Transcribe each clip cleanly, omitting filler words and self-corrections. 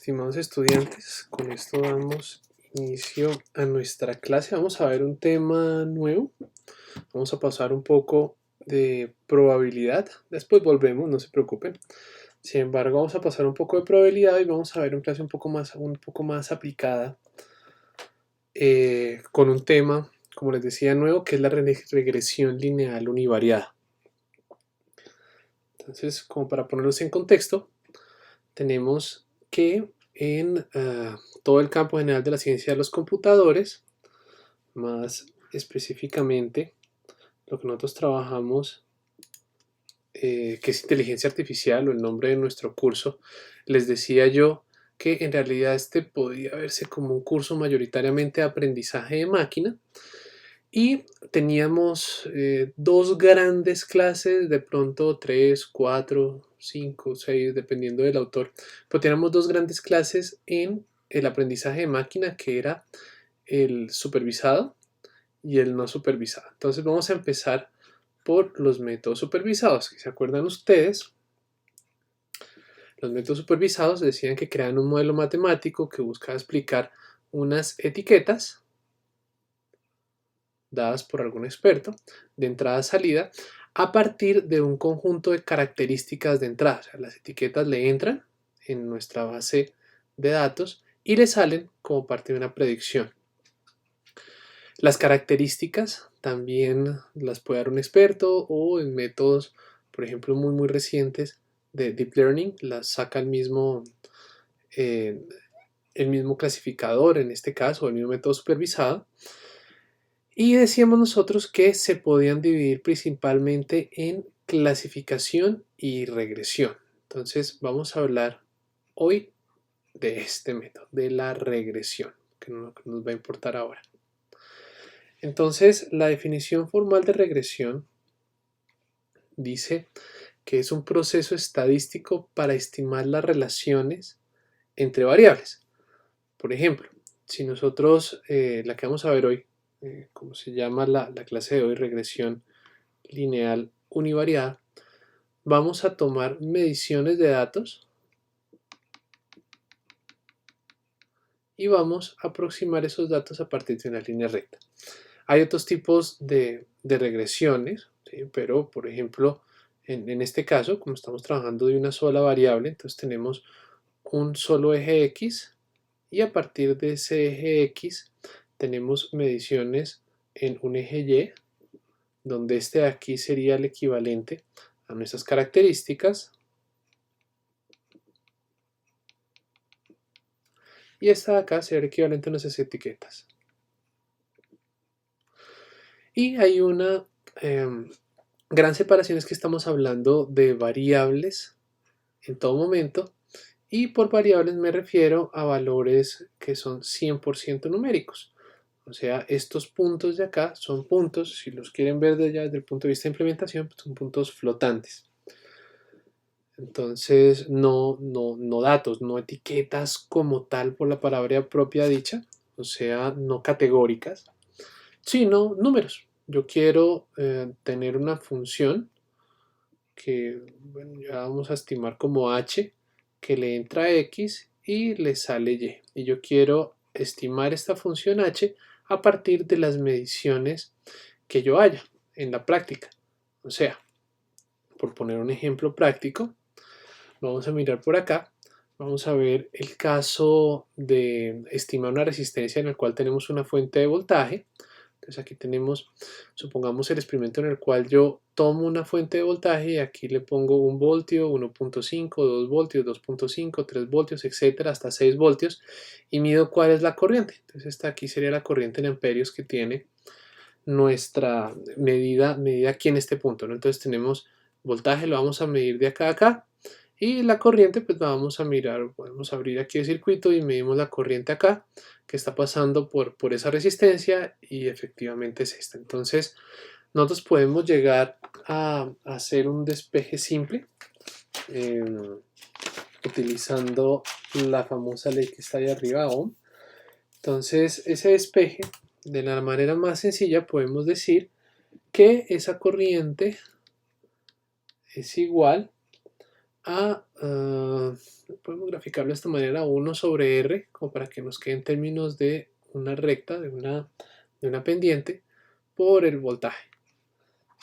Estimados estudiantes, con esto damos inicio a nuestra clase. Vamos a ver un tema nuevo. Vamos a pasar un poco de probabilidad. Después volvemos, no se preocupen. Sin embargo, vamos a pasar un poco de probabilidad y vamos a ver una clase un poco más aplicada con un tema, como les decía, nuevo, que es la regresión lineal univariada. Entonces, como para ponerlos en contexto, tenemos que en todo el campo general de la ciencia de los computadores, más específicamente lo que nosotros trabajamos, que es inteligencia artificial o el nombre de nuestro curso, les decía yo que en realidad este podría verse como un curso mayoritariamente de aprendizaje de máquina, y teníamos dos grandes clases, de pronto 3, 4, 5, 6, dependiendo del autor, pero teníamos dos grandes clases en el aprendizaje de máquina, que era el supervisado y el no supervisado. Entonces vamos a empezar por los métodos supervisados. Si se acuerdan ustedes, los métodos supervisados decían que crean un modelo matemático que buscaba explicar unas etiquetas dadas por algún experto de entrada-salida a partir de un conjunto de características de entrada. O sea, las etiquetas le entran en nuestra base de datos y le salen como parte de una predicción. Las características también las puede dar un experto, o en métodos, por ejemplo, muy recientes de Deep Learning, las saca el mismo clasificador, en este caso, el mismo método supervisado. Y decíamos nosotros que se podían dividir principalmente en clasificación y regresión. Entonces vamos a hablar hoy de este método, de la regresión, que nos va a importar ahora. Entonces, la definición formal de regresión dice que es un proceso estadístico para estimar las relaciones entre variables. Por ejemplo, si nosotros, la que vamos a ver hoy, como se llama la clase de hoy, regresión lineal univariada, vamos a tomar mediciones de datos y vamos a aproximar esos datos a partir de una línea recta. Hay otros tipos de regresiones, ¿sí? Pero por ejemplo, en este caso, como estamos trabajando de una sola variable, entonces tenemos un solo eje X, y a partir de ese eje X tenemos mediciones en un eje Y, donde este de aquí sería el equivalente a nuestras características, y esta de acá sería el equivalente a nuestras etiquetas. Y hay una gran separación, es que estamos hablando de variables en todo momento, y por variables me refiero a valores que son 100% numéricos. O sea, estos puntos de acá son puntos, si los quieren ver desde el punto de vista de implementación, pues son puntos flotantes. Entonces, no datos, no etiquetas como tal por la palabra propia dicha, o sea, no categóricas, sino números. Yo quiero tener una función que, bueno, ya vamos a estimar como h, que le entra x y le sale y. Y yo quiero estimar esta función h a partir de las mediciones que yo haya en la práctica. O sea, por poner un ejemplo práctico, vamos a mirar por acá. Vamos a ver el caso de estimar una resistencia en el cual tenemos una fuente de voltaje. Entonces aquí tenemos, supongamos el experimento en el cual yo tomo una fuente de voltaje y aquí le pongo 1 voltio, 1.5, 2 voltios, 2.5, 3 voltios, etcétera, hasta 6 voltios, y mido cuál es la corriente. Entonces esta aquí sería la corriente en amperios que tiene nuestra medida aquí en este punto, ¿no? Entonces tenemos voltaje, lo vamos a medir de acá a acá, y la corriente pues la vamos a mirar, podemos abrir aquí el circuito y medimos la corriente acá que está pasando por esa resistencia, y efectivamente es esta. Entonces nosotros podemos llegar a hacer un despeje simple utilizando la famosa ley que está ahí arriba, Ohm. Entonces ese despeje, de la manera más sencilla, podemos decir que esa corriente es igual podemos graficarlo de esta manera, 1 sobre R, como para que nos quede en términos de una recta, de una pendiente, por el voltaje.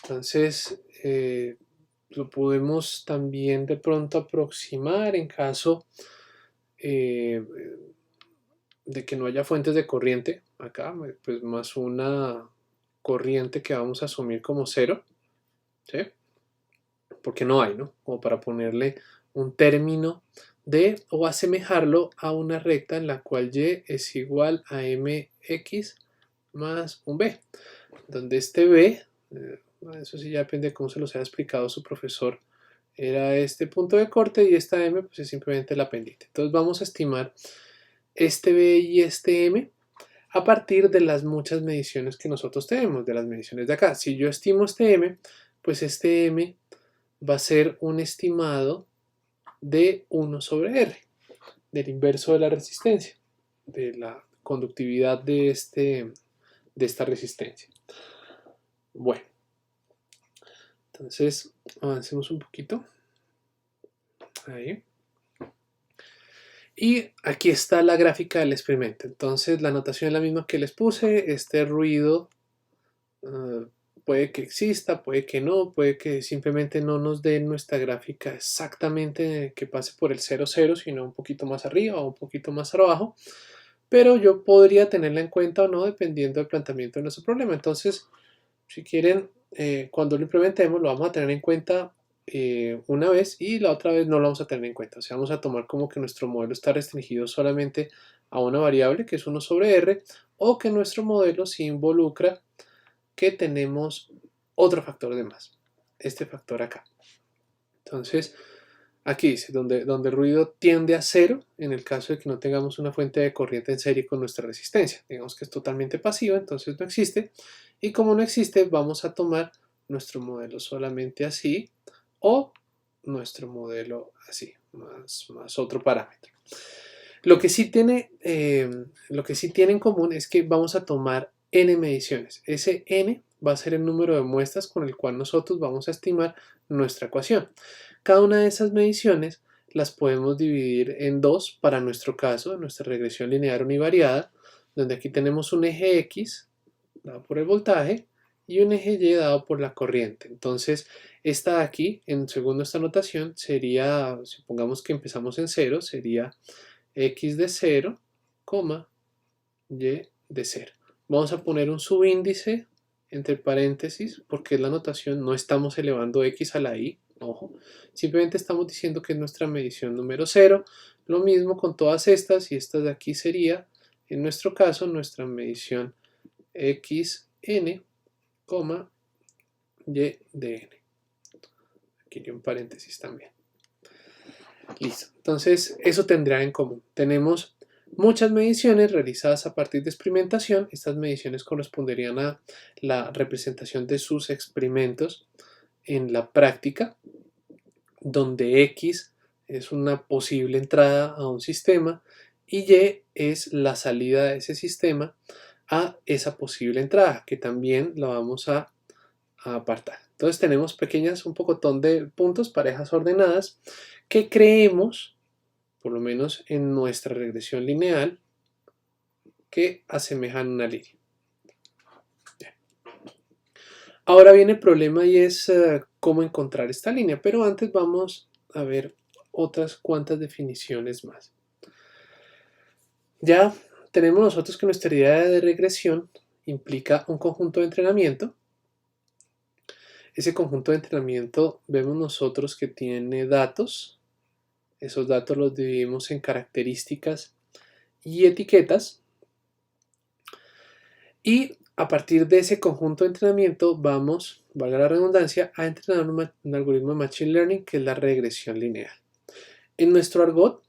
Entonces, lo podemos también de pronto aproximar en caso de que no haya fuentes de corriente acá, pues más una corriente que vamos a asumir como 0, ¿sí? Porque no hay, ¿no? Como para ponerle un término de o asemejarlo a una recta en la cual y es igual a mx más un b, donde este b, eso sí ya depende de cómo se los haya explicado su profesor, era este punto de corte y esta m pues es simplemente la pendiente. Entonces vamos a estimar este b y este m a partir de las muchas mediciones que nosotros tenemos, de las mediciones de acá. Si yo estimo este m, pues este m va a ser un estimado de 1 sobre R, del inverso de la resistencia, de la conductividad de esta resistencia. Bueno, entonces avancemos un poquito. Ahí. Y aquí está la gráfica del experimento. Entonces la notación es la misma que les puse. Este ruido puede que exista, puede que no, puede que simplemente no nos dé nuestra gráfica exactamente que pase por el 0, 0, sino un poquito más arriba o un poquito más abajo. Pero yo podría tenerla en cuenta o no dependiendo del planteamiento de nuestro problema. Entonces, si quieren, cuando lo implementemos, lo vamos a tener en cuenta una vez y la otra vez no lo vamos a tener en cuenta. O sea, vamos a tomar como que nuestro modelo está restringido solamente a una variable que es 1 sobre R, o que nuestro modelo sí involucra que tenemos otro factor de más, este factor acá. Entonces, aquí dice, donde el ruido tiende a 0, en el caso de que no tengamos una fuente de corriente en serie con nuestra resistencia. Digamos que es totalmente pasiva, entonces no existe. Y como no existe, vamos a tomar nuestro modelo solamente así, o nuestro modelo así, más otro parámetro. Lo que sí tiene en común es que vamos a tomar n mediciones. Ese n va a ser el número de muestras con el cual nosotros vamos a estimar nuestra ecuación. Cada una de esas mediciones las podemos dividir en dos para nuestro caso, nuestra regresión lineal univariada, donde aquí tenemos un eje x dado por el voltaje y un eje y dado por la corriente. Entonces, esta de aquí, según nuestra notación, sería, supongamos que empezamos en 0, sería x de 0, y de 0. Vamos a poner un subíndice entre paréntesis porque es la notación, no estamos elevando x a la y, ojo, simplemente estamos diciendo que es nuestra medición número 0. Lo mismo con todas estas, y esta de aquí sería, en nuestro caso, nuestra medición xn, y de n. Aquí hay un paréntesis también. Listo. Entonces, eso tendrá en común. Tenemos muchas mediciones realizadas a partir de experimentación. Estas mediciones corresponderían a la representación de sus experimentos en la práctica, donde X es una posible entrada a un sistema y Y es la salida de ese sistema a esa posible entrada, que también la vamos a apartar. Entonces tenemos pequeñas, un pocotón de puntos, parejas ordenadas, que creemos, por lo menos en nuestra regresión lineal, que asemejan una línea. Bien. Ahora viene el problema y es cómo encontrar esta línea, pero antes vamos a ver otras cuantas definiciones más. Ya tenemos nosotros que nuestra idea de regresión implica un conjunto de entrenamiento. Ese conjunto de entrenamiento vemos nosotros que tiene datos. Esos datos los dividimos en características y etiquetas. Y a partir de ese conjunto de entrenamiento vamos, valga la redundancia, a entrenar un algoritmo de Machine Learning que es la regresión lineal. En nuestro argot,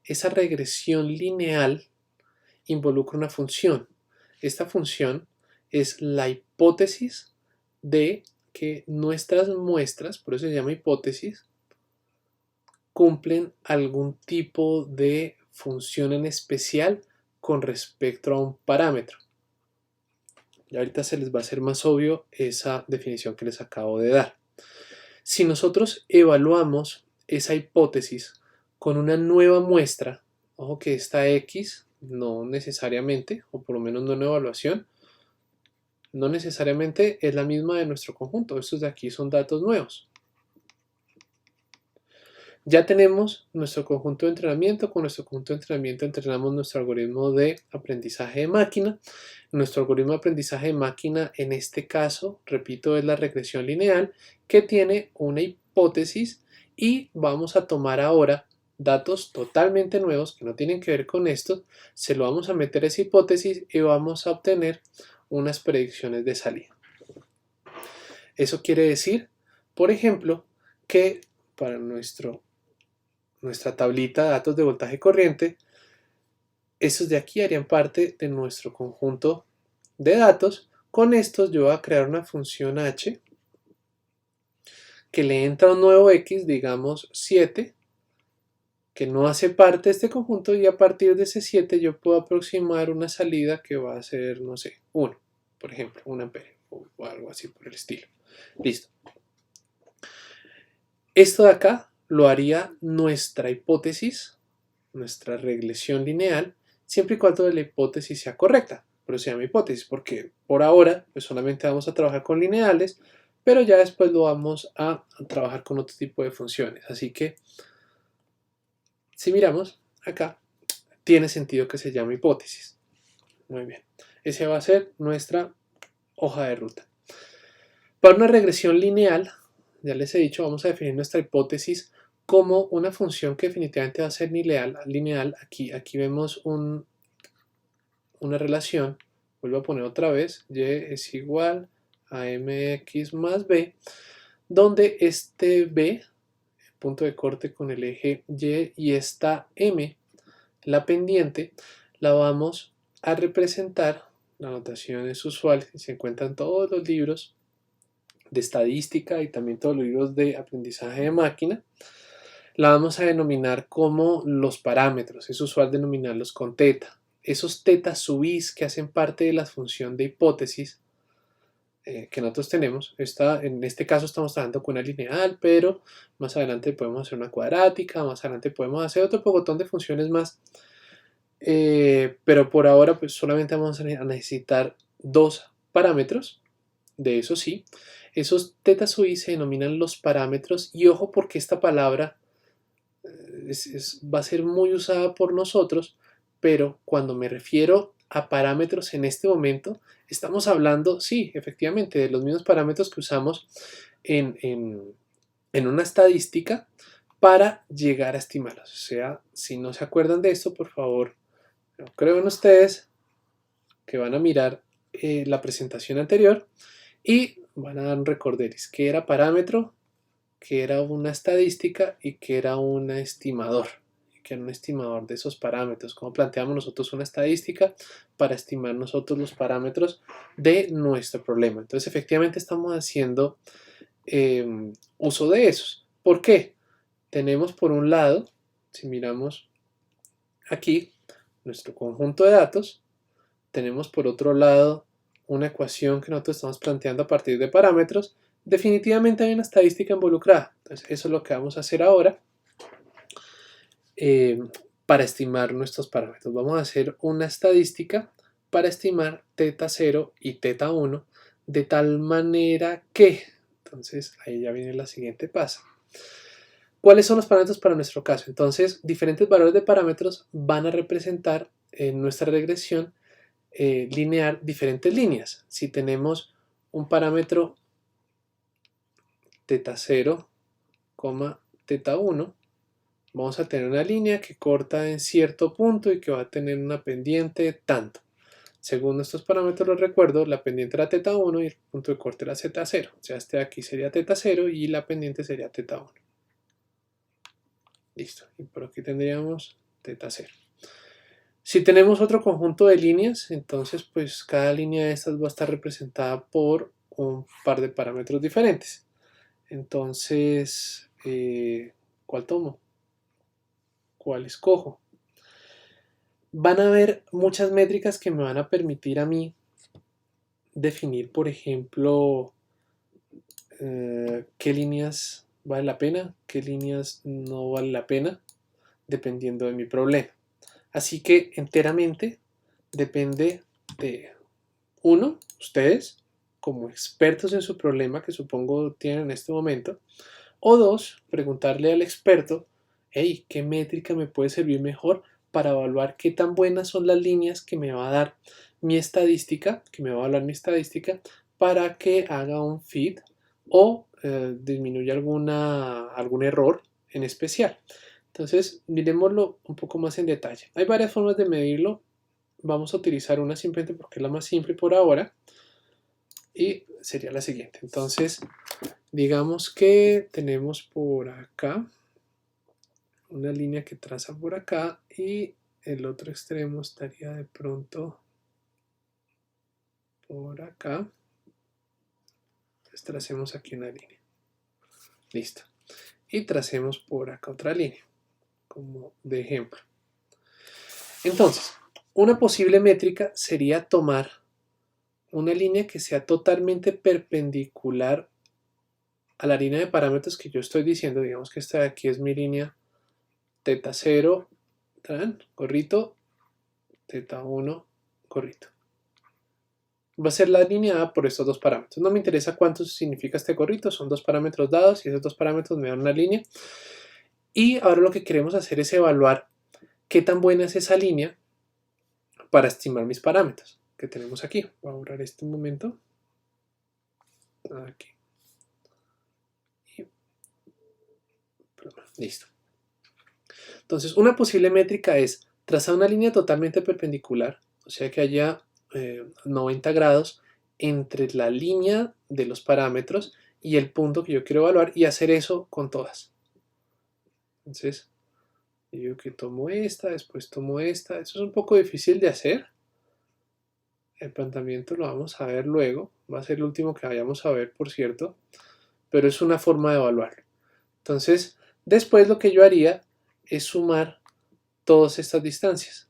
esa regresión lineal involucra una función. Esta función es la hipótesis de que nuestras muestras, por eso se llama hipótesis, cumplen algún tipo de función en especial con respecto a un parámetro. Y ahorita se les va a hacer más obvio esa definición que les acabo de dar. Si nosotros evaluamos esa hipótesis con una nueva muestra, ojo que esta X no necesariamente, o por lo menos no en evaluación, no necesariamente es la misma de nuestro conjunto. Estos de aquí son datos nuevos. Ya tenemos nuestro conjunto de entrenamiento. Con nuestro conjunto de entrenamiento entrenamos nuestro algoritmo de aprendizaje de máquina. Nuestro algoritmo de aprendizaje de máquina en este caso, repito, es la regresión lineal que tiene una hipótesis y vamos a tomar ahora datos totalmente nuevos que no tienen que ver con esto, se lo vamos a meter a esa hipótesis y vamos a obtener unas predicciones de salida. Eso quiere decir, por ejemplo, que para nuestra tablita de datos de voltaje corriente, estos de aquí harían parte de nuestro conjunto de datos. Con estos yo voy a crear una función h que le entra un nuevo x, digamos 7, que no hace parte de este conjunto, y a partir de ese 7 yo puedo aproximar una salida que va a ser, no sé, 1, por ejemplo, 1 amperio o algo así por el estilo. Listo. Esto de acá lo haría nuestra hipótesis, nuestra regresión lineal, siempre y cuando la hipótesis sea correcta, pero se llama hipótesis porque por ahora pues solamente vamos a trabajar con lineales, pero ya después lo vamos a trabajar con otro tipo de funciones. Así que si miramos acá, tiene sentido que se llame hipótesis. Muy bien, esa va a ser nuestra hoja de ruta. Para una regresión lineal, ya les he dicho, vamos a definir nuestra hipótesis como una función que definitivamente va a ser lineal. Aquí vemos una relación, vuelvo a poner otra vez, y es igual a mx más b, donde este b, punto de corte con el eje y esta m, la pendiente, la vamos a representar, la notación es usual, se encuentra en todos los libros de estadística y también todos los libros de aprendizaje de máquina. La vamos a denominar como los parámetros, es usual denominarlos con teta. Esos teta sub i que hacen parte de la función de hipótesis que nosotros tenemos, en este caso estamos trabajando con una lineal, pero más adelante podemos hacer una cuadrática, más adelante podemos hacer otro pocotón de funciones más, pero por ahora pues solamente vamos a necesitar dos parámetros. De eso sí, esos teta sub i se denominan los parámetros, y ojo porque esta palabra va a ser muy usada por nosotros, pero cuando me refiero a parámetros en este momento, estamos hablando, sí, efectivamente, de los mismos parámetros que usamos en una estadística para llegar a estimarlos. O sea, si no se acuerdan de esto, por favor, creo en ustedes que van a mirar la presentación anterior y van a dar un recorderis, que era parámetro, que era una estadística y que era un estimador, de esos parámetros. Cómo planteamos nosotros una estadística para estimar nosotros los parámetros de nuestro problema. Entonces, efectivamente estamos haciendo uso de esos. ¿Por qué? Tenemos por un lado, si miramos aquí, nuestro conjunto de datos. Tenemos por otro lado una ecuación que nosotros estamos planteando a partir de parámetros. Definitivamente hay una estadística involucrada. Entonces, eso es lo que vamos a hacer ahora para estimar nuestros parámetros. Vamos a hacer una estadística para estimar teta 0 y teta 1 de tal manera que, entonces ahí ya viene la siguiente paso. ¿Cuáles son los parámetros para nuestro caso? Entonces, diferentes valores de parámetros van a representar en nuestra regresión lineal diferentes líneas. Si tenemos un parámetro teta 0, teta 1, vamos a tener una línea que corta en cierto punto y que va a tener una pendiente tanto. Según nuestros parámetros, los recuerdo, la pendiente era teta 1 y el punto de corte era teta 0. O sea, este de aquí sería teta 0 y la pendiente sería teta 1. Listo. Y por aquí tendríamos teta 0. Si tenemos otro conjunto de líneas, entonces pues cada línea de estas va a estar representada por un par de parámetros diferentes. Entonces, ¿cuál tomo? ¿Cuál escojo? Van a haber muchas métricas que me van a permitir a mí definir, por ejemplo, qué líneas vale la pena, qué líneas no vale la pena, dependiendo de mi problema. Así que enteramente depende de uno, ustedes, como expertos en su problema que supongo tienen en este momento, o dos, preguntarle al experto, hey, ¿qué métrica me puede servir mejor para evaluar qué tan buenas son las líneas que me va a dar mi estadística, que me va a hablar mi estadística, para que haga un fit o disminuya algún error en especial? Entonces, miremoslo un poco más en detalle. Hay varias formas de medirlo. Vamos a utilizar una simplemente porque es la más simple por ahora y sería la siguiente. Entonces, digamos que tenemos por acá una línea que traza por acá y el otro extremo estaría de pronto por acá. Entonces tracemos aquí una línea. Listo. Y tracemos por acá otra línea, como de ejemplo. Entonces, una posible métrica sería tomar una línea que sea totalmente perpendicular a la línea de parámetros que yo estoy diciendo. Digamos que esta de aquí es mi línea teta 0, gorrito, teta 1, gorrito. Va a ser la alineada por estos dos parámetros. No me interesa cuánto significa este gorrito, son dos parámetros dados y esos dos parámetros me dan una línea. Y ahora lo que queremos hacer es evaluar qué tan buena es esa línea para estimar mis parámetros que tenemos aquí. Voy a borrar este un momento. Aquí. Listo. Entonces, una posible métrica es trazar una línea totalmente perpendicular, o sea que haya 90 grados entre la línea de los parámetros y el punto que yo quiero evaluar y hacer eso con todas. Entonces, yo que tomo esta, después tomo esta. Eso es un poco difícil de hacer. El planteamiento lo vamos a ver luego. Va a ser el último que vayamos a ver, por cierto. Pero es una forma de evaluarlo. Entonces, después lo que yo haría es sumar todas estas distancias.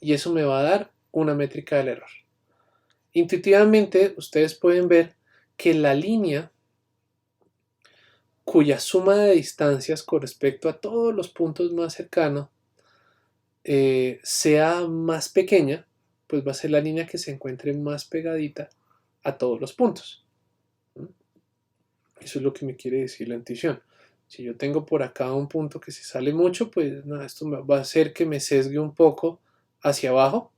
Y eso me va a dar una métrica del error. Intuitivamente, ustedes pueden ver que la línea cuya suma de distancias con respecto a todos los puntos más cercanos sea más pequeña, pues va a ser la línea que se encuentre más pegadita a todos los puntos. Eso es lo que me quiere decir la intuición. Si yo tengo por acá un punto que se sale mucho, pues nada, esto va a hacer que me sesgue un poco hacia abajo.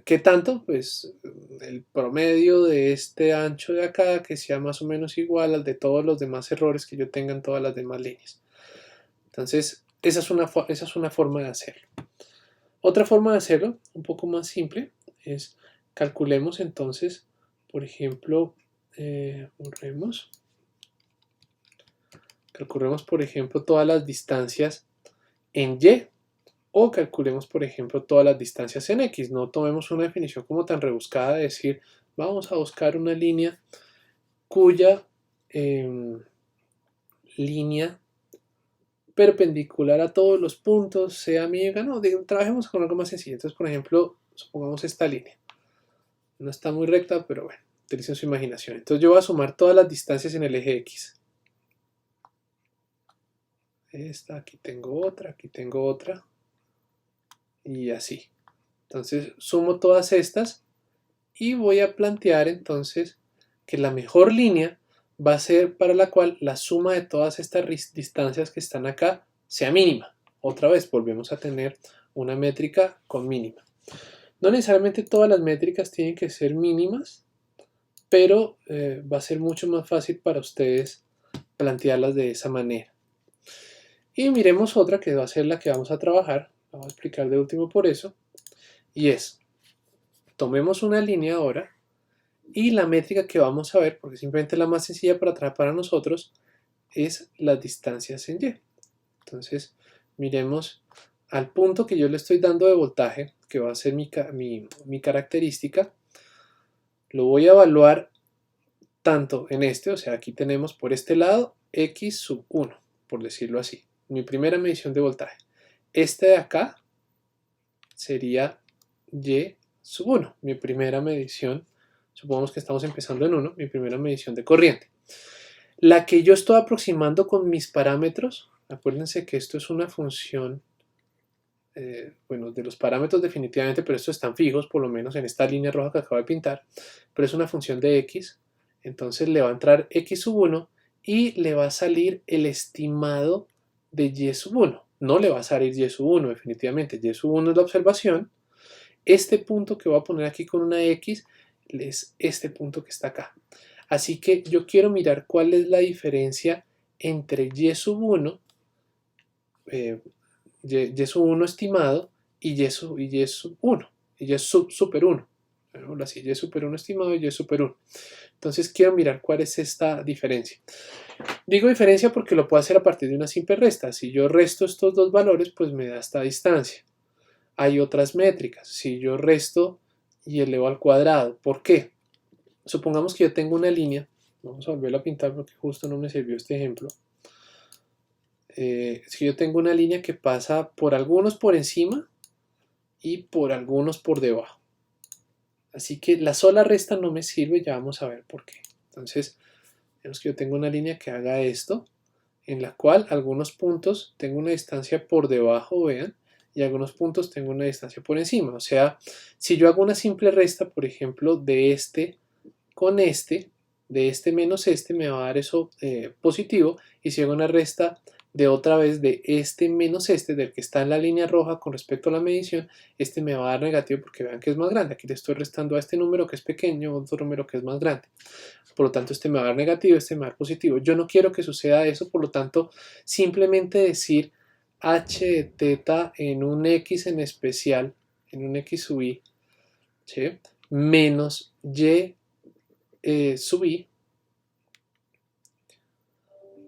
¿Qué tanto? Pues el promedio de este ancho de acá que sea más o menos igual al de todos los demás errores que yo tenga en todas las demás líneas. Entonces, esa es una forma de hacerlo. Otra forma de hacerlo, un poco más simple, es calculemos entonces, por ejemplo, calculemos por ejemplo todas las distancias en Y o calculemos por ejemplo todas las distancias en X. No tomemos una definición como tan rebuscada de decir vamos a buscar una línea cuya línea perpendicular a todos los puntos sea amiga. No, trabajemos con algo más sencillo. Entonces, por ejemplo, supongamos esta línea. No está muy recta, pero bueno, utilicen su imaginación. Entonces yo voy a sumar todas las distancias en el eje X. Esta, aquí tengo otra. Y así. Entonces sumo todas estas y voy a plantear entonces que la mejor línea va a ser para la cual la suma de todas estas distancias que están acá sea mínima. Otra vez volvemos a tener una métrica con mínima. No necesariamente todas las métricas tienen que ser mínimas, pero va a ser mucho más fácil para ustedes plantearlas de esa manera. Y miremos otra que va a ser la que vamos a trabajar, la voy a explicar de último por eso, y es, tomemos una línea ahora y la métrica que vamos a ver, porque simplemente la más sencilla para trabajar para nosotros, es las distancias en Y. Entonces, miremos al punto que yo le estoy dando de voltaje, que va a ser mi característica, lo voy a evaluar tanto en este, o sea, aquí tenemos por este lado X sub 1, por decirlo así, mi primera medición de voltaje. Este de acá sería Y sub 1, mi primera medición Supongamos que estamos empezando en 1, mi primera medición de corriente. La que yo estoy aproximando con mis parámetros, acuérdense que esto es una función, bueno, de los parámetros definitivamente, pero estos están fijos, por lo menos en esta línea roja que acabo de pintar, pero es una función de x, entonces le va a entrar x sub 1 y le va a salir el estimado de y sub 1. No le va a salir y sub 1 definitivamente, y sub 1 es la observación. Este punto que voy a poner aquí con una x es este punto que está acá. Así que yo quiero mirar cuál es la diferencia entre y sub 1, y sub 1 estimado y y sub 1, y super 1. Así, y super 1 estimado y y super 1. Entonces quiero mirar cuál es esta diferencia. Digo diferencia porque lo puedo hacer a partir de una simple resta. Si yo resto estos dos valores, pues me da esta distancia. Hay otras métricas. Si yo resto y elevo al cuadrado, ¿por qué? Supongamos que yo tengo una línea. Vamos a volverla a pintar porque justo no me sirvió este ejemplo. Si yo tengo una línea que pasa por algunos por encima y por algunos por debajo. Así que la sola resta no me sirve, ya vamos a ver por qué. Entonces, digamos que yo tengo una línea que haga esto, en la cual algunos puntos tengo una distancia por debajo, vean, y algunos puntos tengo una distancia por encima. O sea, si yo hago una simple resta, por ejemplo, de este con este, de este menos este, me va a dar eso positivo, y si hago una resta de otra vez de este menos este, del que está en la línea roja con respecto a la medición, este me va a dar negativo porque vean que es más grande. Aquí le estoy restando a este número que es pequeño, otro número que es más grande. Por lo tanto, este me va a dar negativo, este me va a dar positivo. Yo no quiero que suceda eso, por lo tanto, simplemente decir h de teta en un x en especial, en un x sub i, ¿sí? Menos y sub i,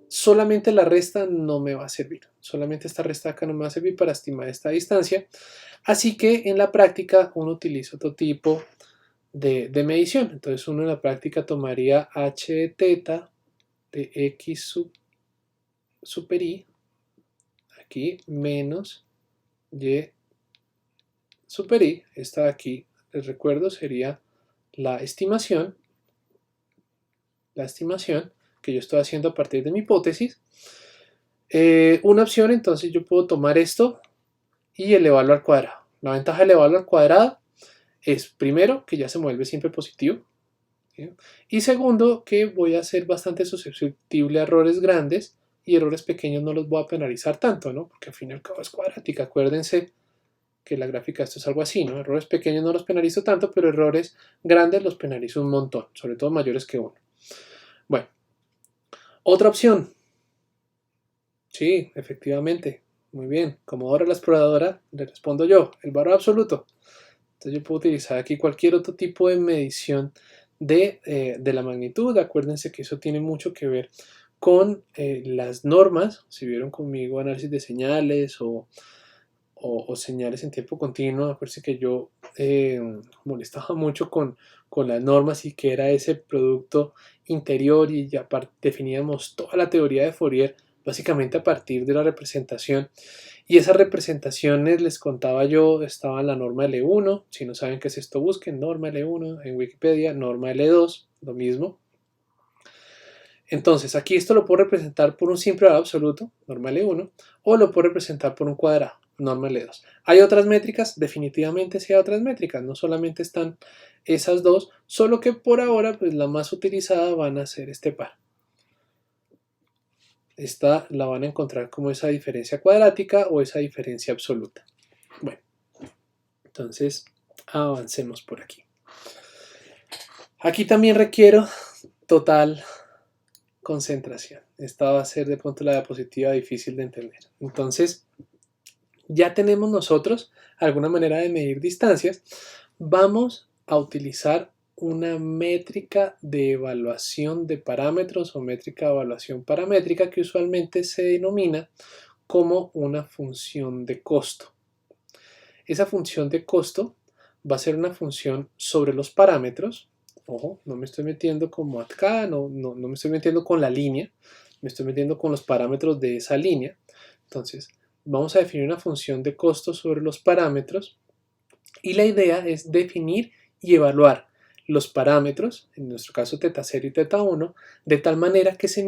solamente la resta no me va a servir. Solamente esta resta acá no me va a servir para estimar esta distancia. Así que en la práctica uno utiliza otro tipo de medición. Entonces uno en la práctica tomaría h de teta de x super i, aquí, menos y super i. Esta de aquí, les recuerdo, sería la estimación que yo estoy haciendo a partir de mi hipótesis. Una opción, entonces yo puedo tomar esto y elevarlo al cuadrado. La ventaja de elevarlo al cuadrado es, primero, que ya se vuelve siempre positivo, ¿sí? Y segundo, que voy a ser bastante susceptible a errores grandes, y errores pequeños no los voy a penalizar tanto, ¿no? Porque al fin y al cabo es cuadrática. Acuérdense que la gráfica esto es algo así, ¿no? Errores pequeños no los penalizo tanto, pero errores grandes los penalizo un montón, sobre todo mayores que 1. Bueno, otra opción. Sí, efectivamente. Muy bien. Como ahora la exploradora, le respondo yo, el valor absoluto. Entonces yo puedo utilizar aquí cualquier otro tipo de medición de la magnitud. Acuérdense que eso tiene mucho que ver con las normas. Si vieron conmigo análisis de señales o señales en tiempo continuo, acuérdense que yo molestaba mucho con las normas y que era ese producto interior, y ya definíamos toda la teoría de Fourier básicamente a partir de la representación. Y esas representaciones, les contaba yo, estaba en la norma L1. Si no saben qué es esto, busquen norma L1 en Wikipedia, norma L2, lo mismo. Entonces, aquí esto lo puedo representar por un simple valor absoluto, norma L1, o lo puedo representar por un cuadrado, norma L2. ¿Hay otras métricas? Definitivamente sí hay otras métricas, no solamente están esas dos, solo que por ahora, pues la más utilizada van a ser este par. Esta la van a encontrar como esa diferencia cuadrática o esa diferencia absoluta. Bueno, entonces avancemos por aquí. Aquí también requiero total concentración. Esta va a ser de pronto la diapositiva difícil de entender. Entonces, ya tenemos nosotros alguna manera de medir distancias. Vamos a utilizar una métrica de evaluación de parámetros o métrica de evaluación paramétrica que usualmente se denomina como una función de costo. Esa función de costo va a ser una función sobre los parámetros. Ojo, no me estoy metiendo como acá, no me estoy metiendo con la línea, me estoy metiendo con los parámetros de esa línea. Entonces, vamos a definir una función de costo sobre los parámetros, y la idea es definir y evaluar los parámetros, en nuestro caso teta 0 y teta 1, de tal manera que se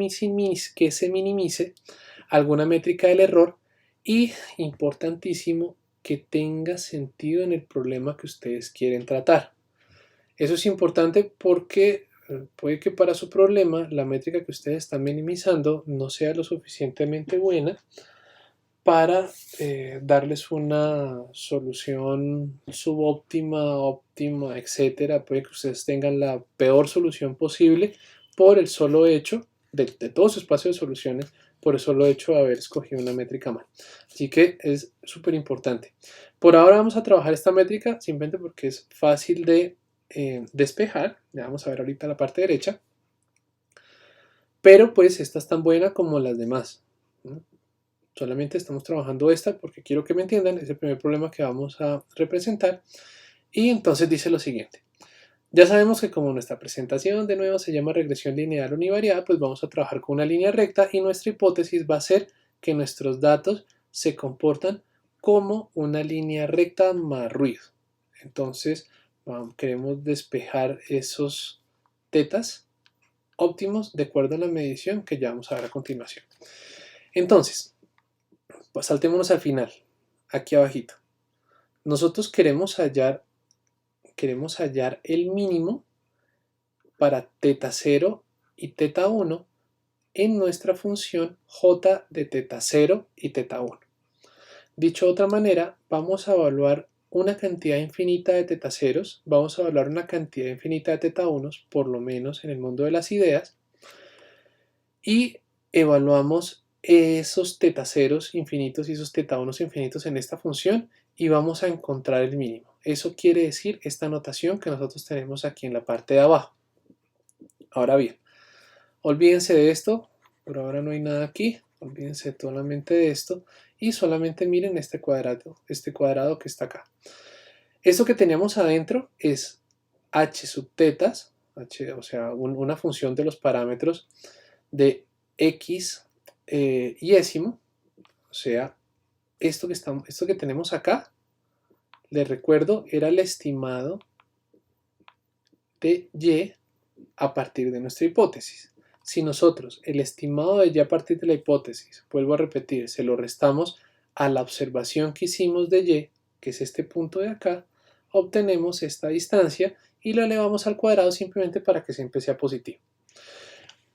minimice alguna métrica del error y, importantísimo, que tenga sentido en el problema que ustedes quieren tratar. Eso es importante porque puede que para su problema la métrica que ustedes están minimizando no sea lo suficientemente buena para darles una solución subóptima, óptima, etcétera. Puede que ustedes tengan la peor solución posible por el solo hecho de todo su espacio de soluciones, por el solo hecho de haber escogido una métrica mal. Así que es súper importante. Por ahora vamos a trabajar esta métrica simplemente porque es fácil de despejar. Ya vamos a ver ahorita la parte derecha. Pero pues esta es tan buena como las demás, ¿no? Solamente estamos trabajando esta porque quiero que me entiendan, es el primer problema que vamos a representar. Y entonces dice lo siguiente. Ya sabemos que como nuestra presentación de nuevo se llama regresión lineal univariada, pues vamos a trabajar con una línea recta y nuestra hipótesis va a ser que nuestros datos se comportan como una línea recta más ruido. Entonces queremos despejar esos tetas óptimos de acuerdo a la medición que ya vamos a ver a continuación. Entonces, pues saltémonos al final, aquí abajito. Nosotros queremos hallar el mínimo para teta 0 y teta 1 en nuestra función j de teta 0 y teta 1. Dicho de otra manera, vamos a evaluar una cantidad infinita de teta ceros, vamos a evaluar una cantidad infinita de teta 1, por lo menos en el mundo de las ideas, y evaluamos esos teta ceros infinitos y esos teta 1 infinitos en esta función y vamos a encontrar el mínimo. Eso quiere decir esta notación que nosotros tenemos aquí en la parte de abajo. Ahora bien, olvídense de esto, por ahora no hay nada aquí, olvídense solamente de esto y solamente miren este cuadrado que está acá. Esto que teníamos adentro es h sub tetas, o sea, una función de los parámetros de x yésimo, o sea, esto que tenemos acá, les recuerdo, era el estimado de y a partir de nuestra hipótesis. Si nosotros el estimado de y a partir de la hipótesis, vuelvo a repetir, se lo restamos a la observación que hicimos de y, que es este punto de acá, obtenemos esta distancia y lo elevamos al cuadrado simplemente para que siempre sea positivo.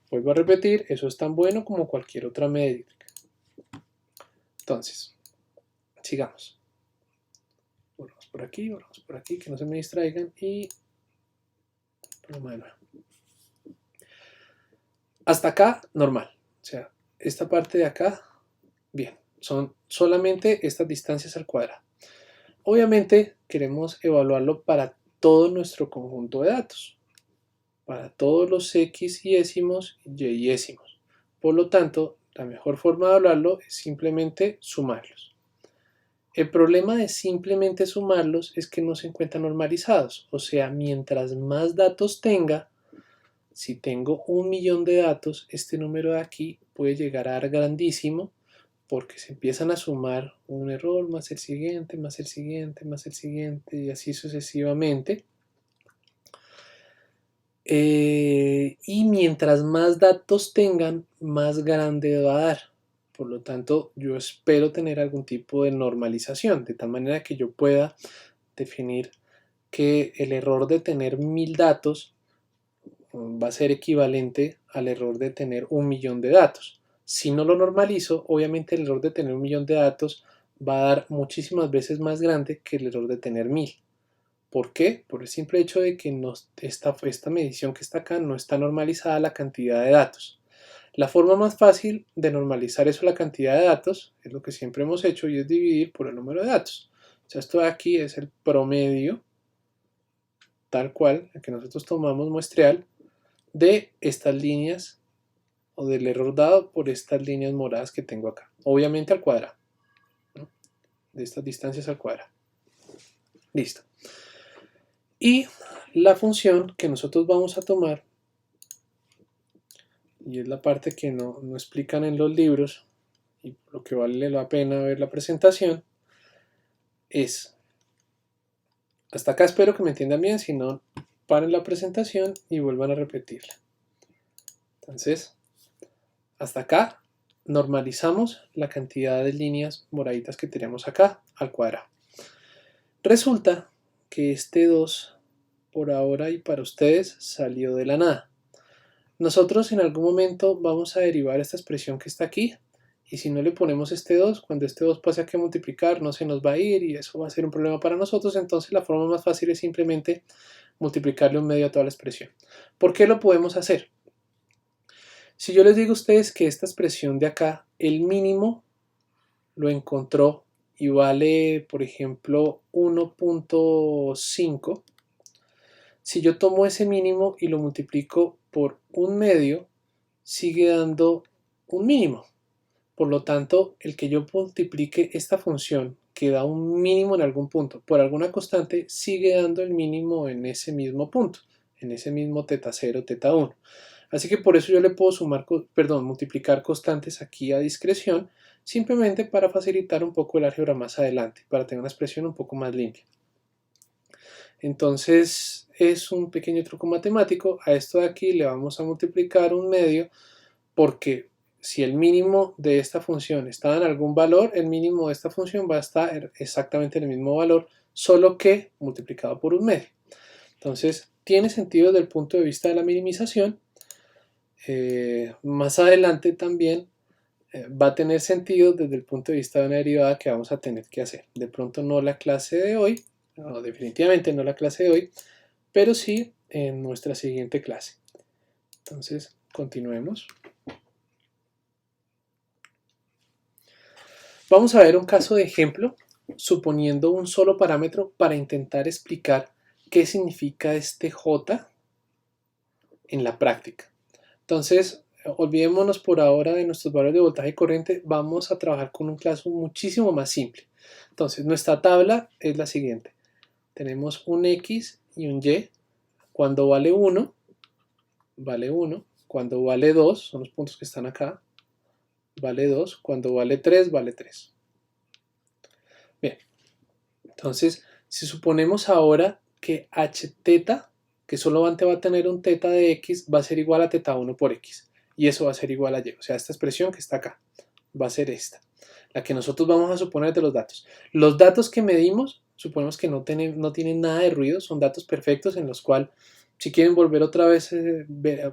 Vuelvo a repetir, eso es tan bueno como cualquier otra métrica. Entonces, sigamos. Volvamos por aquí, que no se me distraigan y ponemos de nuevo. Hasta acá, normal. O sea, esta parte de acá, bien. Son solamente estas distancias al cuadrado. Obviamente, queremos evaluarlo para todo nuestro conjunto de datos. Para todos los x yésimos y yésimos. Por lo tanto, la mejor forma de evaluarlo es simplemente sumarlos. El problema de simplemente sumarlos es que no se encuentran normalizados. O sea, mientras más datos tenga, si tengo 1.000.000 de datos, este número de aquí puede llegar a dar grandísimo porque se empiezan a sumar un error más el siguiente, más el siguiente, más el siguiente y así sucesivamente. Y mientras más datos tengan, más grande va a dar. Por lo tanto, yo espero tener algún tipo de normalización, de tal manera que yo pueda definir que el error de tener 1.000 datos va a ser equivalente al error de tener 1.000.000 de datos. Si no lo normalizo, obviamente el error de tener 1.000.000 de datos va a dar muchísimas veces más grande que el error de tener 1.000. ¿Por qué? Por el simple hecho de que esta medición que está acá no está normalizada a la cantidad de datos. La forma más fácil de normalizar eso a la cantidad de datos es lo que siempre hemos hecho y es dividir por el número de datos. O sea, esto de aquí es el promedio, tal cual, el que nosotros tomamos muestreal, de estas líneas o del error dado por estas líneas moradas que tengo acá. Obviamente al cuadrado, ¿no? De estas distancias al cuadrado. Listo. Y la función que nosotros vamos a tomar, y es la parte que no explican en los libros, y por lo que vale la pena ver la presentación, es, hasta acá espero que me entiendan bien, si no, paren la presentación y vuelvan a repetirla. Entonces, hasta acá normalizamos la cantidad de líneas moraditas que tenemos acá al cuadrado. Resulta que este 2 por ahora y para ustedes salió de la nada. Nosotros en algún momento vamos a derivar esta expresión que está aquí, y si no le ponemos este 2, cuando este 2 pase aquí a multiplicar no se nos va a ir y eso va a ser un problema para nosotros. Entonces la forma más fácil es simplemente multiplicarle un medio a toda la expresión. ¿Por qué lo podemos hacer? Si yo les digo a ustedes que esta expresión de acá, el mínimo lo encontró y vale, por ejemplo, 1.5, si yo tomo ese mínimo y lo multiplico por un medio, sigue dando un mínimo. Por lo tanto, el que yo multiplique esta función que da un mínimo en algún punto por alguna constante, sigue dando el mínimo en ese mismo punto, en ese mismo θ0, θ1. Así que por eso yo le puedo multiplicar constantes aquí a discreción, simplemente para facilitar un poco el álgebra más adelante, para tener una expresión un poco más limpia. Entonces es un pequeño truco matemático. A esto de aquí le vamos a multiplicar un medio, porque si el mínimo de esta función está en algún valor, el mínimo de esta función va a estar exactamente en el mismo valor, solo que multiplicado por un medio. Entonces tiene sentido desde el punto de vista de la minimización. Más adelante también va a tener sentido desde el punto de vista de una derivada que vamos a tener que hacer. De pronto no la clase de hoy, no, definitivamente no la clase de hoy, pero sí en nuestra siguiente clase. Entonces continuemos. Vamos a ver un caso de ejemplo suponiendo un solo parámetro para intentar explicar qué significa este J en la práctica. Entonces, olvidémonos por ahora de nuestros valores de voltaje y corriente, vamos a trabajar con un caso muchísimo más simple. Entonces, nuestra tabla es la siguiente. Tenemos un X y un Y. Cuando vale 1, vale 1. Cuando vale 2, son los puntos que están acá, vale 2. Cuando vale 3, vale 3. Bien, entonces, si suponemos ahora que Hθ, que solamente va a tener un θ de X, va a ser igual a θ1 por X. Y eso va a ser igual a Y. O sea, esta expresión que está acá va a ser esta, la que nosotros vamos a suponer de los datos. Los datos que medimos, suponemos que no tienen nada de ruido, son datos perfectos en los cuales, si quieren volver otra vez,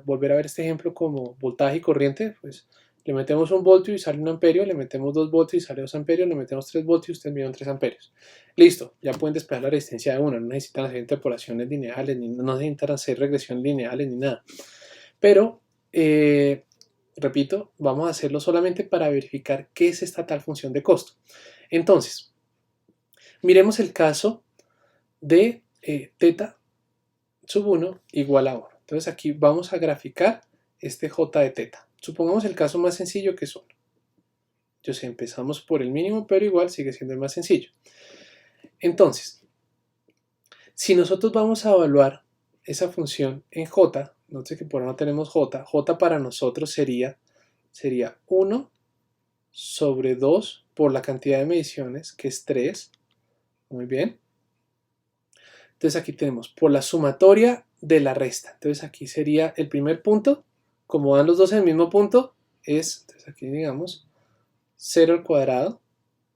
volver a ver este ejemplo como voltaje y corriente, pues le metemos 1 voltio y sale 1 amperio, le metemos 2 voltios y sale 2 amperios, le metemos 3 voltios y ustedes vieron 3 amperios. Listo, ya pueden despejar la resistencia de 1, no necesitan hacer interpolaciones lineales, no necesitan hacer regresiones lineales ni nada. Pero, repito, vamos a hacerlo solamente para verificar qué es esta tal función de costo. Entonces, miremos el caso de θ sub 1 igual a 1. Entonces aquí vamos a graficar este J de θ. Supongamos el caso más sencillo que es 1. Entonces empezamos por el mínimo, pero igual sigue siendo el más sencillo. Entonces, si nosotros vamos a evaluar esa función en J, note que por ahora no tenemos J, J para nosotros sería 1 sobre 2 por la cantidad de mediciones, que es 3. Muy bien. Entonces aquí tenemos por la sumatoria de la resta. Entonces aquí sería el primer punto, como dan los dos en el mismo punto, entonces aquí digamos 0 al cuadrado,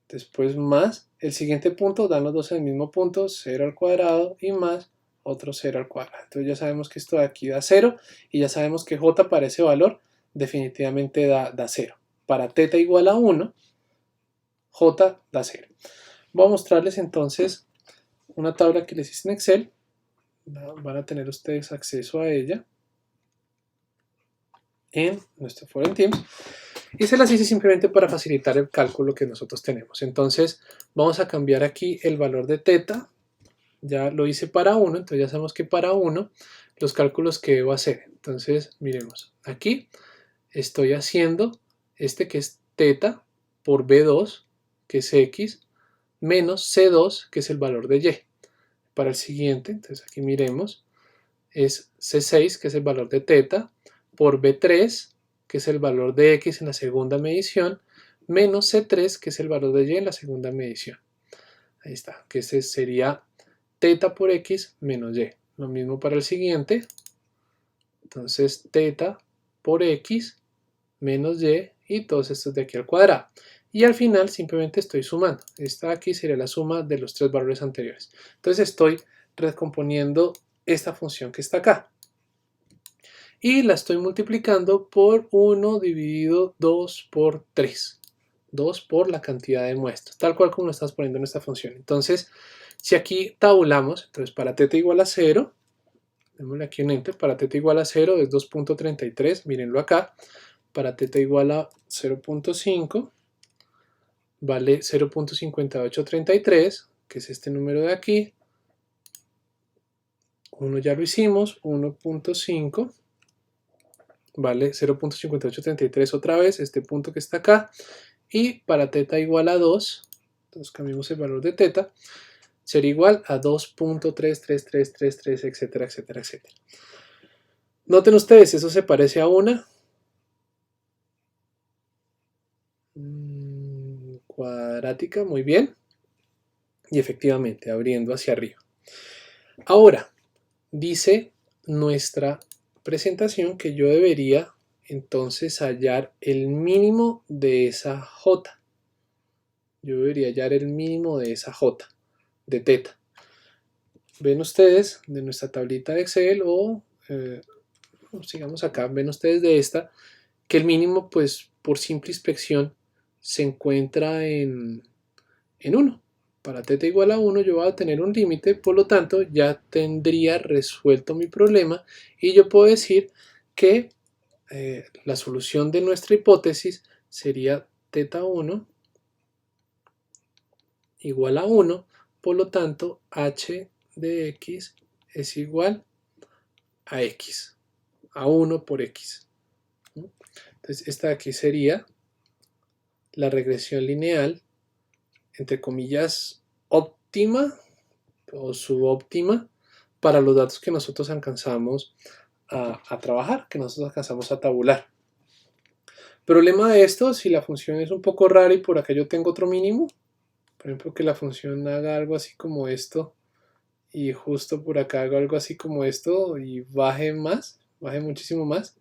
después más el siguiente punto, dan los dos en el mismo punto, 0 al cuadrado y más otro 0 al cuadrado. Entonces ya sabemos que esto de aquí da 0 y ya sabemos que J para ese valor definitivamente da 0. Para θ igual a 1, J da 0. Voy a mostrarles entonces una tabla que les hice en Excel. Van a tener ustedes acceso a ella en nuestro foro en Teams. Y se las hice simplemente para facilitar el cálculo que nosotros tenemos. Entonces vamos a cambiar aquí el valor de θ. Ya lo hice para 1, entonces ya sabemos que para 1 los cálculos que debo hacer. Entonces miremos, aquí estoy haciendo este que es θ por B2, que es X, menos C2, que es el valor de Y. Para el siguiente, entonces aquí miremos, es C6, que es el valor de θ, por B3, que es el valor de X en la segunda medición, menos C3, que es el valor de Y en la segunda medición. Ahí está, que ese sería θ por X menos Y. Lo mismo para el siguiente. Entonces teta por x menos y todos estos de aquí al cuadrado. Y al final simplemente estoy sumando. Esta aquí sería la suma de los tres valores anteriores. Entonces estoy recomponiendo esta función que está acá. Y la estoy multiplicando por 1 dividido 2 por 3. 2 por la cantidad de muestras, tal cual como lo estás poniendo en esta función. Entonces, si aquí tabulamos, entonces para teta igual a 0, démosle aquí un enter, para teta igual a 0 es 2.33, mírenlo acá. Para teta igual a 0.5 vale 0.5833, que es este número de aquí. 1 ya lo hicimos, 1.5 vale 0.5833 otra vez, este punto que está acá. Y para teta igual a 2, entonces cambiamos el valor de teta, sería igual a 2.33333, etcétera, etcétera, etcétera. Noten ustedes, eso se parece a una cuadrática, muy bien. Y efectivamente, abriendo hacia arriba. Ahora, dice nuestra presentación que yo debería entonces hallar el mínimo de esa j. Yo debería hallar el mínimo de esa j, de teta. Ven ustedes de nuestra tablita de Excel o sigamos acá, ven ustedes de esta, que el mínimo pues por simple inspección se encuentra en 1. Para teta igual a 1 yo voy a tener un límite, por lo tanto ya tendría resuelto mi problema y yo puedo decir que la solución de nuestra hipótesis sería teta 1 igual a 1, por lo tanto h de x es igual a x, a 1 por x. Entonces esta de aquí sería la regresión lineal, entre comillas, óptima o subóptima para los datos que nosotros alcanzamos a trabajar, que nosotros alcanzamos a tabular. Problema de esto, si la función es un poco rara y por acá yo tengo otro mínimo, por ejemplo que la función haga algo así como esto y justo por acá haga algo así como esto y baje más, baje muchísimo más,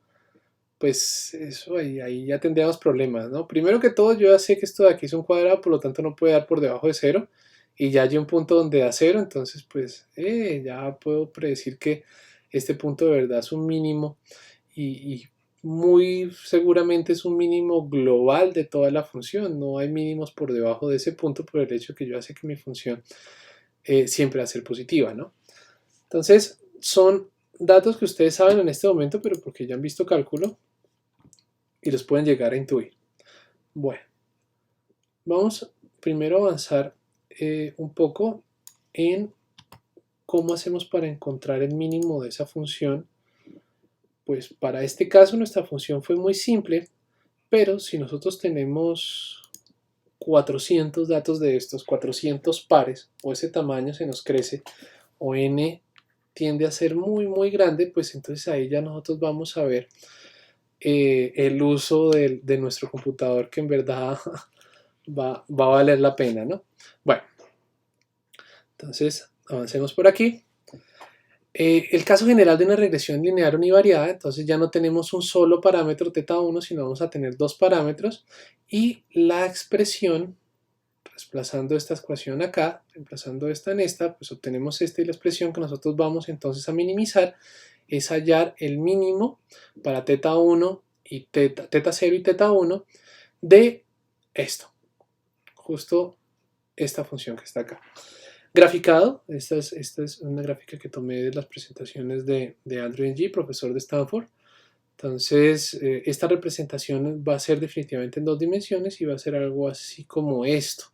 pues eso ahí ya tendríamos problemas, ¿no? Primero que todo yo ya sé que esto de aquí es un cuadrado, por lo tanto no puede dar por debajo de 0 y ya hay un punto donde da 0, entonces pues ya puedo predecir que este punto de verdad es un mínimo y muy seguramente es un mínimo global de toda la función, no hay mínimos por debajo de ese punto por el hecho que yo ya sé que mi función siempre va a ser positiva, ¿no? Entonces son datos que ustedes saben en este momento, pero porque ya han visto cálculo y los pueden llegar a intuir. Bueno, vamos primero a avanzar un poco en cómo hacemos para encontrar el mínimo de esa función. Pues para este caso nuestra función fue muy simple, pero si nosotros tenemos 400 datos de estos, 400 pares, o ese tamaño se nos crece, o n tiende a ser muy muy grande, pues entonces ahí ya nosotros vamos a ver el uso de nuestro computador, que en verdad va a valer la pena, ¿no? Bueno, entonces avancemos por aquí. El caso general de una regresión lineal univariada, entonces ya no tenemos un solo parámetro θ1, sino vamos a tener dos parámetros y la expresión, desplazando esta ecuación acá, reemplazando esta en esta, pues obtenemos esta y la expresión que nosotros vamos entonces a minimizar es hallar el mínimo para θ1 y θ0 y θ1 de esto, justo esta función que está acá. Graficado, esta es una gráfica que tomé de las presentaciones de Andrew Ng, profesor de Stanford. Entonces, esta representación va a ser definitivamente en dos dimensiones y va a ser algo así como esto.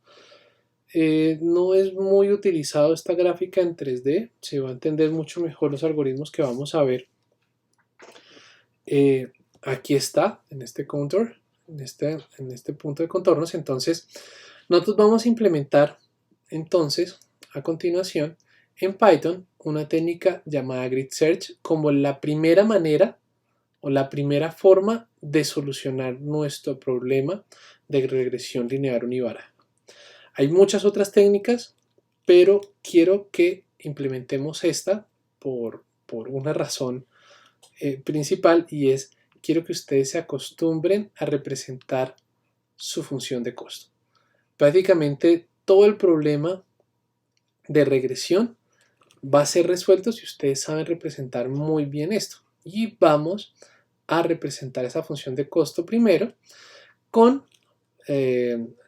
No es muy utilizado esta gráfica en 3D, se va a entender mucho mejor los algoritmos que vamos a ver. Aquí está, en este contour, en este punto de contornos. Entonces, nosotros vamos a implementar entonces a continuación en Python una técnica llamada Grid Search como la primera manera o la primera forma de solucionar nuestro problema de regresión lineal univariada. Hay muchas otras técnicas, pero quiero que implementemos esta por una razón principal, y es: quiero que ustedes se acostumbren a representar su función de costo. Prácticamente todo el problema de regresión va a ser resuelto si ustedes saben representar muy bien esto. Y vamos a representar esa función de costo primero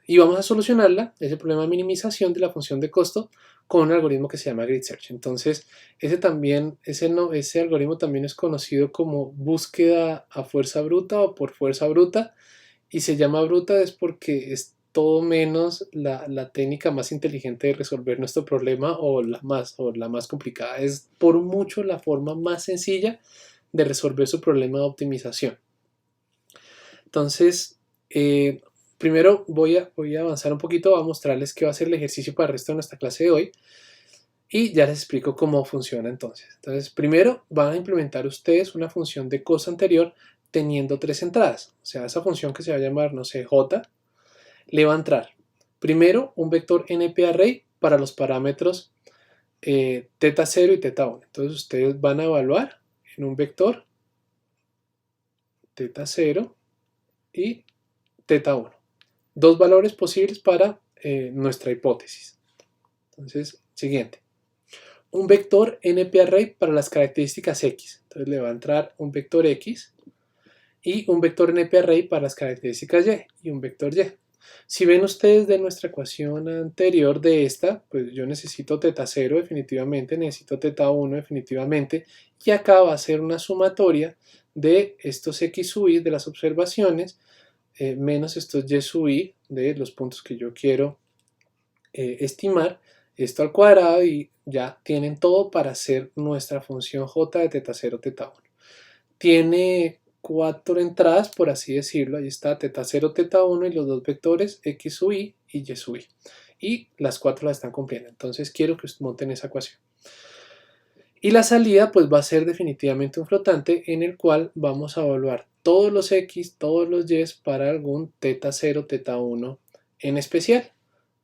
y vamos a solucionarla, ese problema de minimización de la función de costo, con un algoritmo que se llama Grid Search. Entonces, ese algoritmo también es conocido como búsqueda a fuerza bruta o por fuerza bruta, y se llama bruta es porque es todo menos la técnica más inteligente de resolver nuestro problema, o la más complicada. Es por mucho la forma más sencilla de resolver su problema de optimización. Entonces, primero voy a avanzar un poquito, voy a mostrarles qué va a ser el ejercicio para el resto de nuestra clase de hoy, y ya les explico cómo funciona entonces. Entonces, primero van a implementar ustedes una función de costo anterior teniendo 3 entradas. O sea, esa función que se va a llamar, no sé, J, le va a entrar primero un vector NP-array para los parámetros θ0 y θ1. Entonces, ustedes van a evaluar en un vector θ0 y θ1. Dos valores posibles para nuestra hipótesis. Entonces, siguiente. Un vector NP-array para las características X. Entonces le va a entrar un vector X y un vector NP-array para las características Y y un vector Y. Si ven ustedes de nuestra ecuación anterior de esta, pues yo necesito θ0 definitivamente, necesito θ1 definitivamente, y acá va a ser una sumatoria de estos X sub i de las observaciones menos estos Y sub i de los puntos que yo quiero estimar, esto al cuadrado, y ya tienen todo para hacer nuestra función J de θ0, θ1. Tiene 4 entradas, por así decirlo. Ahí está θ0, θ1 y los dos vectores X sub i y Y sub i. Y las 4 las están cumpliendo. Entonces quiero que monten esa ecuación. Y la salida pues va a ser definitivamente un flotante en el cual vamos a evaluar todos los X, todos los Y para algún θ0, θ1 en especial.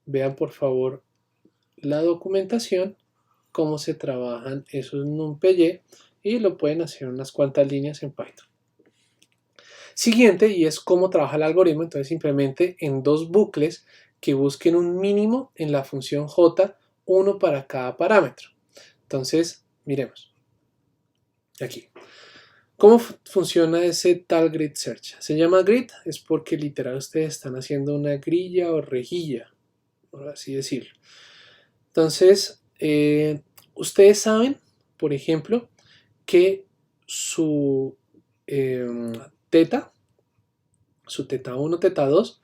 Vean por favor la documentación, cómo se trabajan esos NumPy, y lo pueden hacer unas cuantas líneas en Python. Siguiente, y es cómo trabaja el algoritmo. Entonces simplemente en dos bucles que busquen un mínimo en la función J, uno para cada parámetro. Entonces, miremos. Aquí. ¿Cómo funciona ese tal grid search? Se llama grid, es porque literal ustedes están haciendo una grilla o rejilla, por así decirlo. Entonces, ustedes saben, por ejemplo, que su θ1, θ2,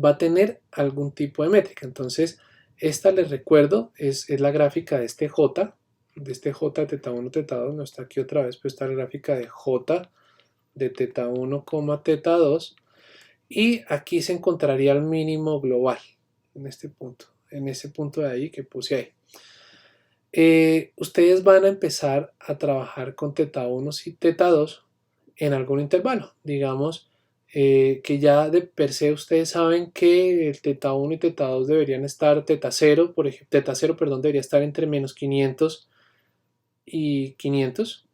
va a tener algún tipo de métrica. Entonces, esta, les recuerdo, es la gráfica de este J, de θ1, θ2, no está aquí otra vez, pero está la gráfica de J de θ1, θ2, y aquí se encontraría el mínimo global, en este punto, en ese punto de ahí que puse ahí. Ustedes van a empezar a trabajar con θ1 y θ2 en algún intervalo. Digamos que ya de per se ustedes saben que el θ1 y θ2 deberían estar, θ0, por ejemplo, θ0, perdón, debería estar entre menos 500 y 500.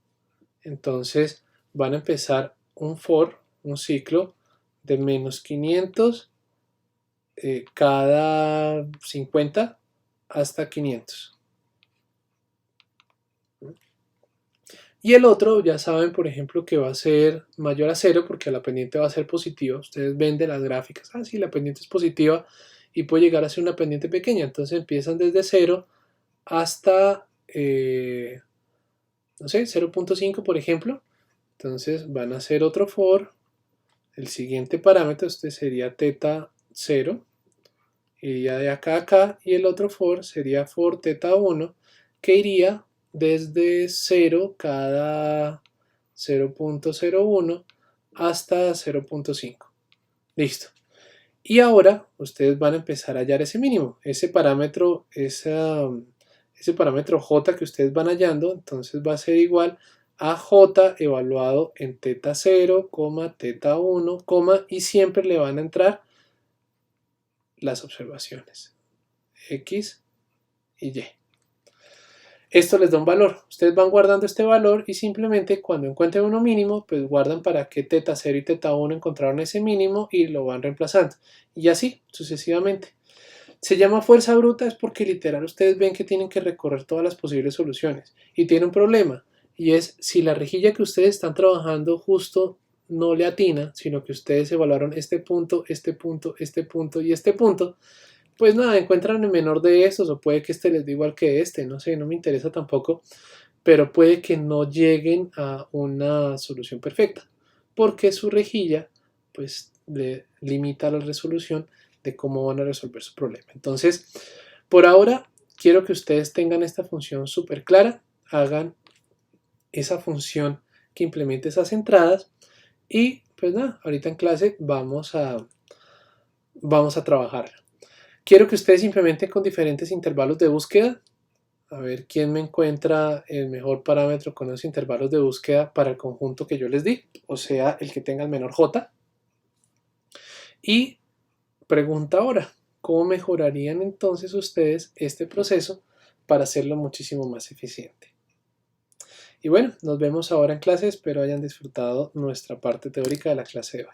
Entonces van a empezar un for, un ciclo de menos 500 cada 50 hasta 500. Y el otro, ya saben, por ejemplo, que va a ser mayor a 0 porque la pendiente va a ser positiva. Ustedes ven de las gráficas, sí, la pendiente es positiva y puede llegar a ser una pendiente pequeña. Entonces empiezan desde 0 hasta, no sé, 0.5, por ejemplo. Entonces van a hacer otro for. El siguiente parámetro, este sería θ0, iría de acá a acá, y el otro for sería for θ1, que iría desde 0 cada 0.01 hasta 0.5. Listo. Y ahora ustedes van a empezar a hallar ese mínimo, ese parámetro J que ustedes van hallando. Entonces va a ser igual a J evaluado en θ0, θ1, y siempre le van a entrar las observaciones X y Y. Esto les da un valor. Ustedes van guardando este valor y simplemente cuando encuentren uno mínimo, pues guardan para qué teta 0 y teta 1 encontraron ese mínimo y lo van reemplazando. Y así, sucesivamente. Se llama fuerza bruta es porque literal ustedes ven que tienen que recorrer todas las posibles soluciones. Y tiene un problema, y es si la rejilla que ustedes están trabajando justo no le atina, sino que ustedes evaluaron este punto, este punto, este punto y este punto, pues nada, encuentran el menor de estos, o puede que este les dé igual que este, no sé, no me interesa tampoco, pero puede que no lleguen a una solución perfecta, porque su rejilla pues le limita la resolución de cómo van a resolver su problema. Entonces, por ahora, quiero que ustedes tengan esta función súper clara, hagan esa función que implemente esas entradas y pues nada, ahorita en clase vamos a trabajar. Quiero que ustedes implementen con diferentes intervalos de búsqueda. A ver quién me encuentra el mejor parámetro con los intervalos de búsqueda para el conjunto que yo les di, o sea, el que tenga el menor J. Y pregunta ahora, ¿cómo mejorarían entonces ustedes este proceso para hacerlo muchísimo más eficiente? Y bueno, nos vemos ahora en clase, espero hayan disfrutado nuestra parte teórica de la clase de hoy.